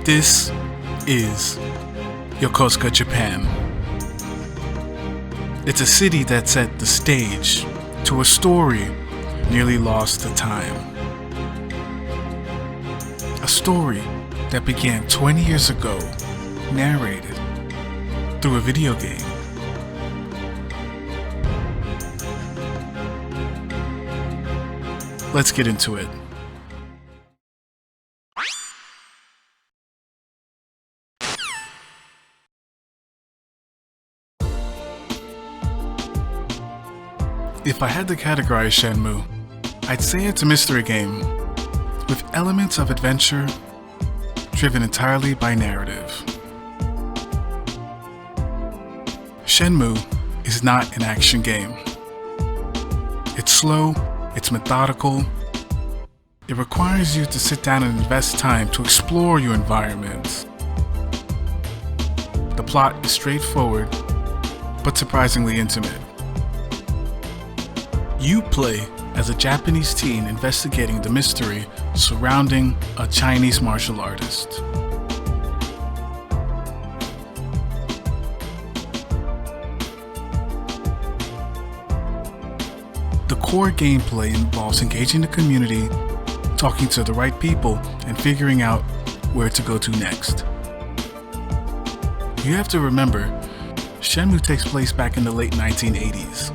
This is Yokosuka, Japan. It's a city that set the stage to a story nearly lost to time. A story that began 20 years ago, narrated through a video game. Let's get into it. If I had to categorize Shenmue, I'd say it's a mystery game with elements of adventure driven entirely by narrative. Shenmue is not an action game. It's slow, it's methodical. It requires you to sit down and invest time to explore your environment. The plot is straightforward, but surprisingly intimate. You play as a Japanese teen investigating the mystery surrounding a Chinese martial artist. The core gameplay involves engaging the community, talking to the right people, and figuring out where to go to next. You have to remember, Shenmue takes place back in the late 1980s.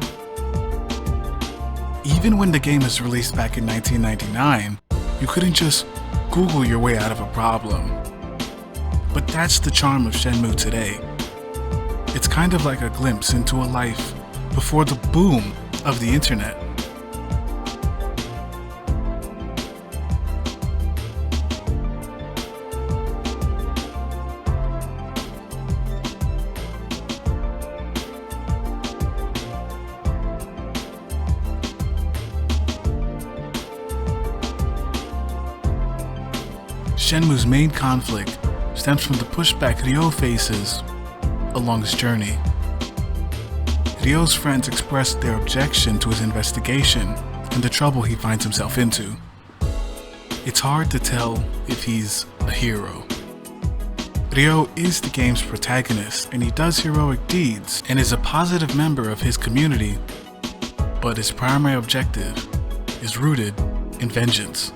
Even when the game was released back in 1999, you couldn't just Google your way out of a problem. But that's the charm of Shenmue today. It's kind of like a glimpse into a life before the boom of the internet. Shenmue's main conflict stems from the pushback Ryo faces along his journey. Ryo's friends express their objection to his investigation and the trouble he finds himself into. It's hard to tell if he's a hero. Ryo is the game's protagonist, and he does heroic deeds and is a positive member of his community, but his primary objective is rooted in vengeance.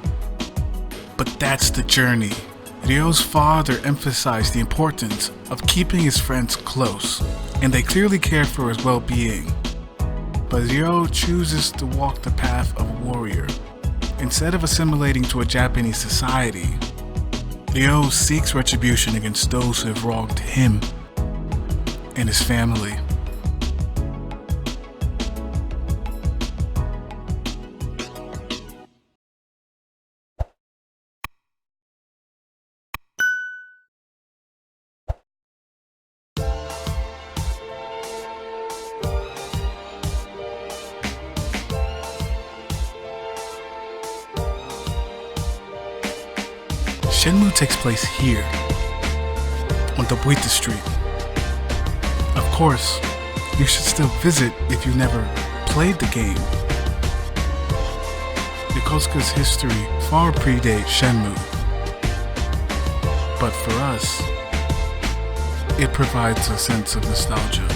But that's the journey. Ryo's father emphasized the importance of keeping his friends close, and they clearly care for his well-being. But Ryo chooses to walk the path of a warrior. Instead of assimilating to a Japanese society, Ryo seeks retribution against those who have wronged him and his family. Shenmue takes place here, on the Buita Street. Of course, you should still visit if you never played the game. Yokosuka's history far predates Shenmue, but for us, it provides a sense of nostalgia.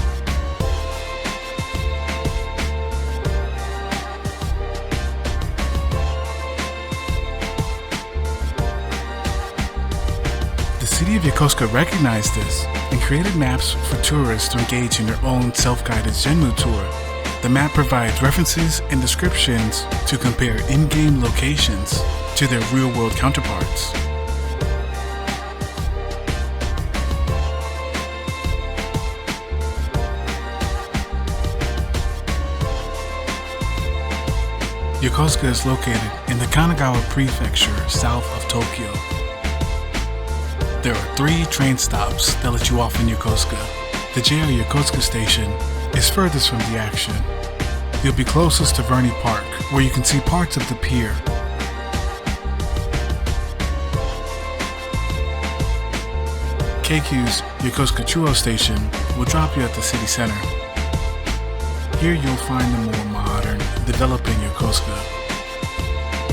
The city of Yokosuka recognized this and created maps for tourists to engage in their own self-guided Shenmue tour. The map provides references and descriptions to compare in-game locations to their real-world counterparts. Yokosuka is located in the Kanagawa Prefecture south of Tokyo. There are 3 train stops that let you off in Yokosuka. The JR Yokosuka station is furthest from the action. You'll be closest to Verney Park, where you can see parts of the pier. KQ's Yokosuka Chuo station will drop you at the city center. Here you'll find the more modern, developing Yokosuka.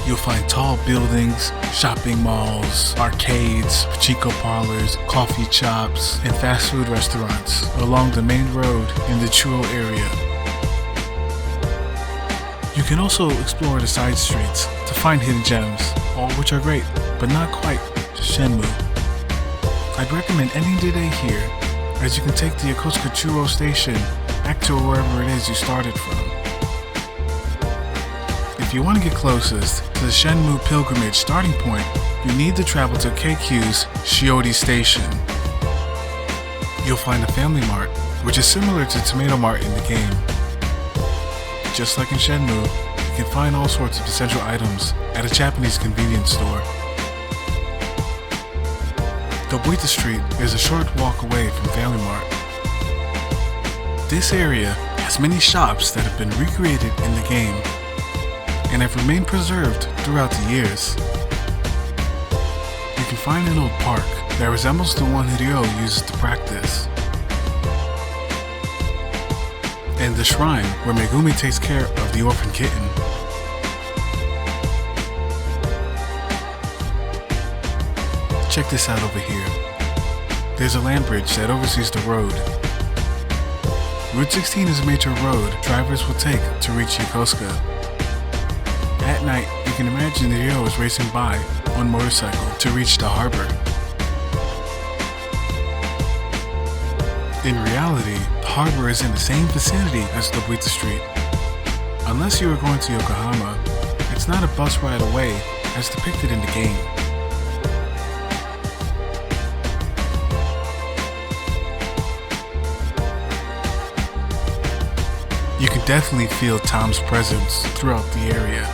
You'll find tall buildings, shopping malls, arcades, pachinko parlors, coffee shops, and fast food restaurants along the main road in the Chuo area. You can also explore the side streets to find hidden gems, all which are great, but not quite Shenmue. I'd recommend ending the day here, as you can take the Yokosuka Chuo station back to wherever it is you started from. If you want to get closest to the Shenmue pilgrimage starting point, you need to travel to KQ's Shiori Station. You'll find a Family Mart, which is similar to Tomato Mart in the game. Just like in Shenmue, you can find all sorts of essential items at a Japanese convenience store. Dobuita Street is a short walk away from Family Mart. This area has many shops that have been recreated in the game and have remained preserved throughout the years. You can find an old park that resembles the one Ryo uses to practice, and the shrine where Megumi takes care of the orphan kitten. Check this out over here. There's a land bridge that oversees the road. Route 16 is a major road drivers will take to reach Yokosuka. At night, you can imagine Ryo is racing by on motorcycle to reach the harbor. In reality, the harbor is in the same vicinity as Dobuita Street. Unless you are going to Yokohama, it's not a bus ride away as depicted in the game. You can definitely feel Tom's presence throughout the area.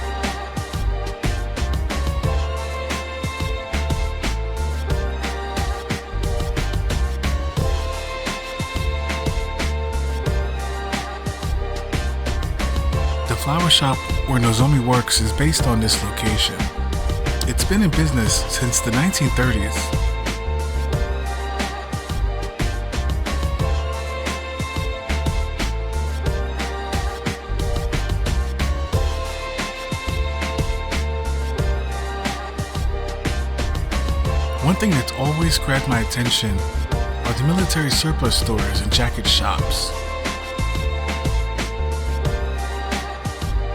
The flower shop where Nozomi works is based on this location. It's been in business since the 1930s. One thing that's always grabbed my attention are the military surplus stores and jacket shops.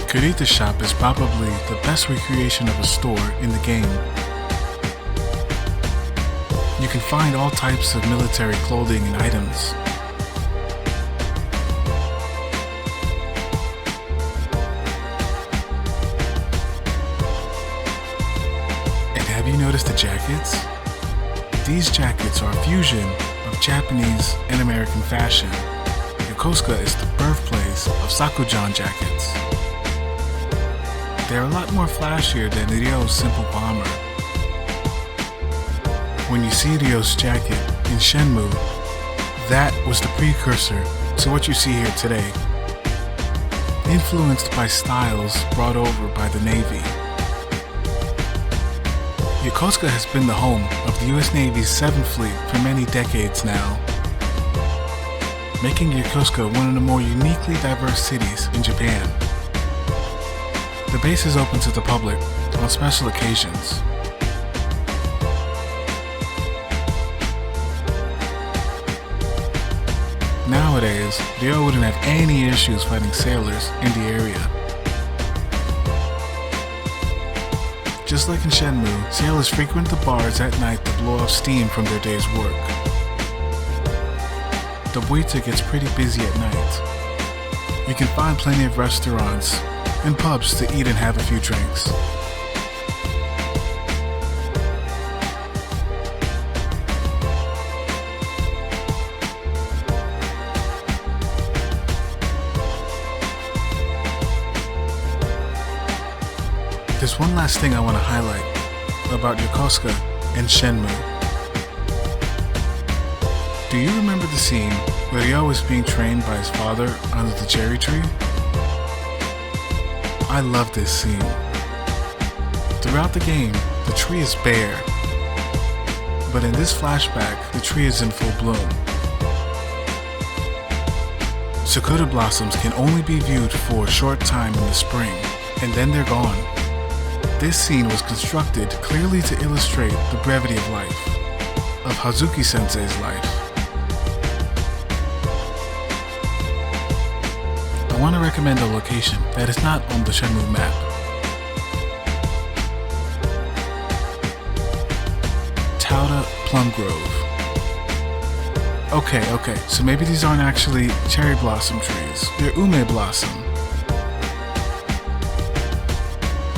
Kurita's shop is probably the best recreation of a store in the game. You can find all types of military clothing and items. And have you noticed the jackets? These jackets are a fusion of Japanese and American fashion. Yokosuka is the birthplace of Sakujan jackets. They're a lot more flashier than Ryo's simple bomber. When you see Ryo's jacket in Shenmue, that was the precursor to what you see here today, influenced by styles brought over by the Navy. Yokosuka has been the home of the US Navy's 7th Fleet for many decades now, making Yokosuka one of the more uniquely diverse cities in Japan. The base is open to the public on special occasions. Nowadays, Ryo wouldn't have any issues fighting sailors in the area. Just like in Shenmue, sailors frequent the bars at night to blow off steam from their day's work. Dobuita gets pretty busy at night. You can find plenty of restaurants and pubs to eat and have a few drinks. There's one last thing I want to highlight about Yokosuka and Shenmue. Do you remember the scene where Ryo was being trained by his father under the cherry tree? I love this scene. Throughout the game, the tree is bare, but in this flashback, the tree is in full bloom. Sakura blossoms can only be viewed for a short time in the spring, and then they're gone. This scene was constructed clearly to illustrate the brevity of life, of Hazuki-sensei's life. I want to recommend a location that is not on the Shenmue map. Tauda Plum Grove. Okay, so maybe these aren't actually cherry blossom trees. They're ume blossom.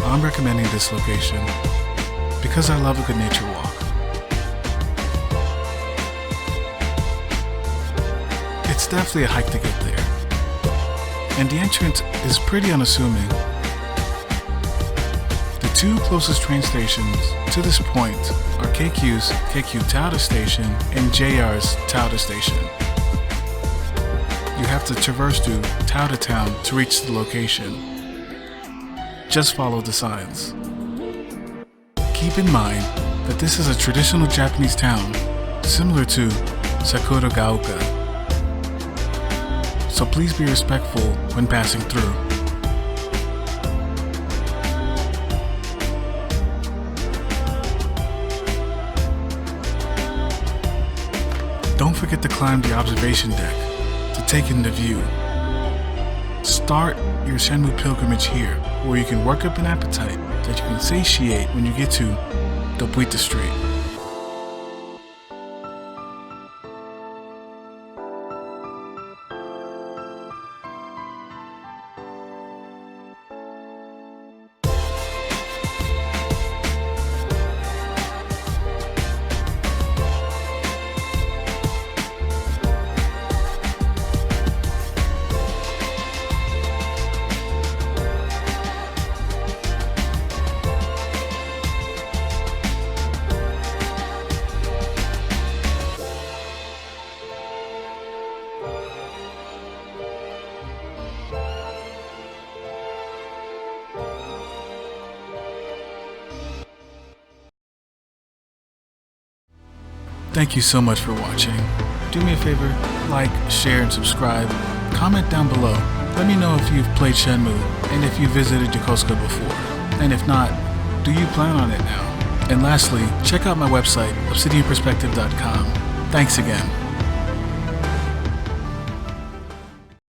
I'm recommending this location because I love a good nature walk. It's definitely a hike to get there, and the entrance is pretty unassuming. The two closest train stations to this point are KQ's KQ Tauda Station and JR's Tauda Station. You have to traverse through Tauda Town to reach the location. Just follow the signs. Keep in mind that this is a traditional Japanese town, similar to Sakuragaoka. So please be respectful when passing through. Don't forget to climb the observation deck to take in the view. Start your Shenmue pilgrimage here, where you can work up an appetite that you can satiate when you get to the Buita Street. Thank you so much for watching. Do me a favor, like, share, and subscribe. Comment down below. Let me know if you've played Shenmue and if you visited Yokosuka before. And if not, do you plan on it now? And lastly, check out my website, obsidianperspective.com. Thanks again.